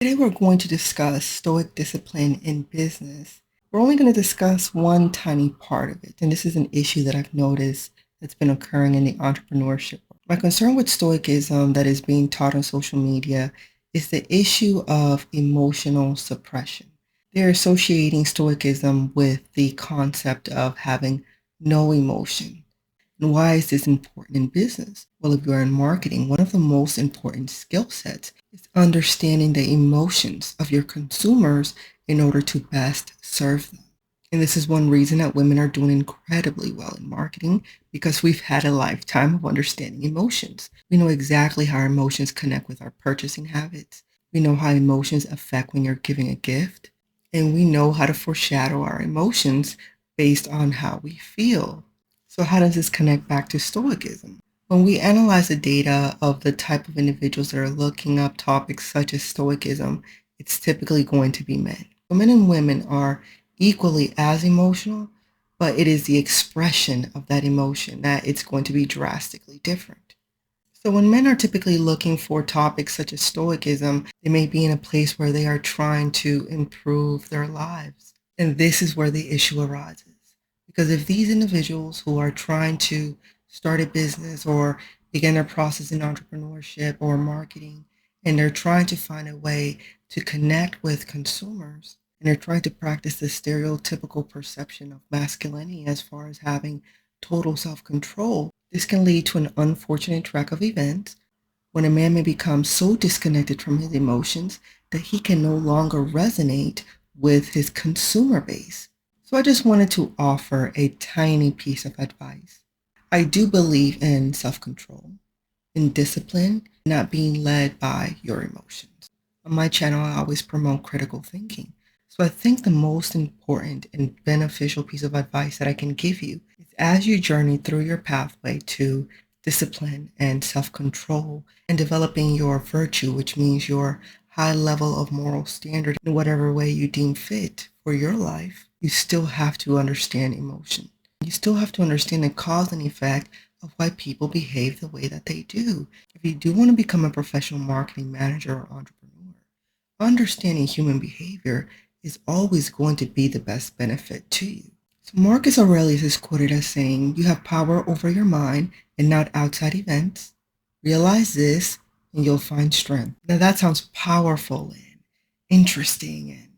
Today we're going to discuss Stoic discipline in business. We're only going to discuss one tiny part of it, and this is an issue that I've noticed that's been occurring in the entrepreneurship world. My concern with Stoicism that is being taught on social media is the issue of emotional suppression. They're associating Stoicism with the concept of having no emotion. And why is this important in business? Well, if you're in marketing, one of the most important skill sets is understanding the emotions of your consumers in order to best serve them. And this is one reason that women are doing incredibly well in marketing because we've had a lifetime of understanding emotions. We know exactly how our emotions connect with our purchasing habits. We know how emotions affect when you're giving a gift. And we know how to foreshadow our emotions based on how we feel. So how does this connect back to Stoicism? When we analyze the data of the type of individuals that are looking up topics such as Stoicism, it's typically going to be men. So men and women are equally as emotional, but it is the expression of that emotion that it's going to be drastically different. So when men are typically looking for topics such as Stoicism, they may be in a place where they are trying to improve their lives. And this is where the issue arises. Because if these individuals who are trying to start a business or begin their process in entrepreneurship or marketing, and they're trying to find a way to connect with consumers, and they're trying to practice the stereotypical perception of masculinity as far as having total self-control, this can lead to an unfortunate track of events when a man may become so disconnected from his emotions that he can no longer resonate with his consumer base. So I just wanted to offer a tiny piece of advice. I do believe in self-control, in discipline, not being led by your emotions. On my channel, I always promote critical thinking. So I think the most important and beneficial piece of advice that I can give you is as you journey through your pathway to discipline and self-control and developing your virtue, which means your high level of moral standard in whatever way you deem fit for your life, you still have to understand emotion. You still have to understand the cause and effect of why people behave the way that they do. If you do want to become a professional marketing manager or entrepreneur, understanding human behavior is always going to be the best benefit to you. So Marcus Aurelius is quoted as saying, "You have power over your mind and not outside events. Realize this and you'll find strength." Now that sounds powerful and interesting and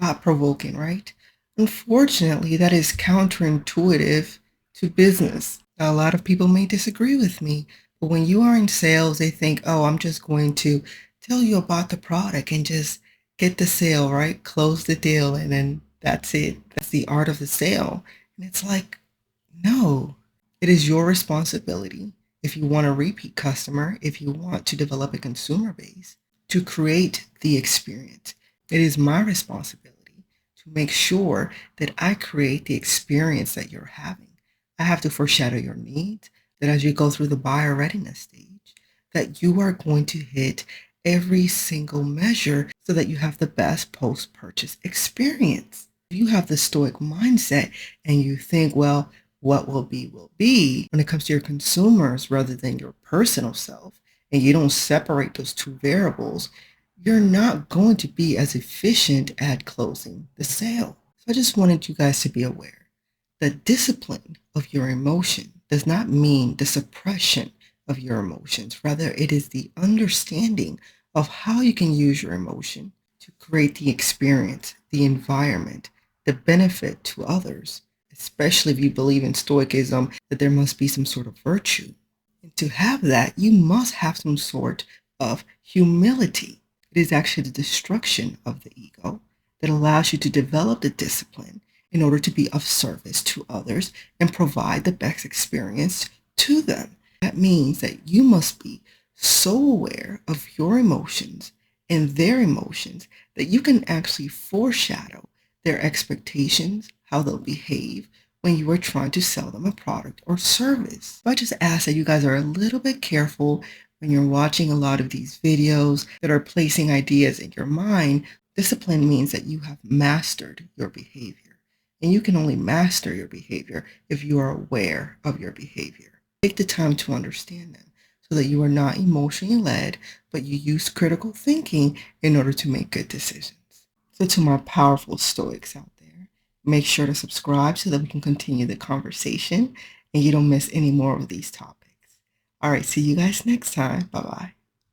thought-provoking, right? Unfortunately, that is counterintuitive to business. Now, a lot of people may disagree with me, but when you are in sales, they think, oh, I'm just going to tell you about the product and just get the sale, right? Close the deal, and then that's it. That's the art of the sale. And it's like, no, it is your responsibility if you want a repeat customer, if you want to develop a consumer base, to create the experience. It is my responsibility to make sure that I create the experience that you're having. I have to foreshadow your needs, that as you go through the buyer readiness stage, that you are going to hit every single measure so that you have the best post-purchase experience. If you have the stoic mindset and you think, well, what will be when it comes to your consumers rather than your personal self, and you don't separate those two variables, you're not going to be as efficient at closing the sale. So I just wanted you guys to be aware. The discipline of your emotion does not mean the suppression of your emotions. Rather, it is the understanding of how you can use your emotion to create the experience, the environment, the benefit to others, especially if you believe in Stoicism that there must be some sort of virtue. And to have that, you must have some sort of humility. It is actually the destruction of the ego that allows you to develop the discipline in order to be of service to others and provide the best experience to them. That means that you must be so aware of your emotions and their emotions that you can actually foreshadow their expectations, how they'll behave when you are trying to sell them a product or service. So I just ask that you guys are a little bit careful when you're watching a lot of these videos that are placing ideas in your mind. Discipline means that you have mastered your behavior. And you can only master your behavior if you are aware of your behavior. Take the time to understand them. so that you are not emotionally led, but you use critical thinking in order to make good decisions. So to my powerful Stoics out there, make sure to subscribe so that we can continue the conversation and you don't miss any more of these topics. All right, see you guys next time. Bye-bye.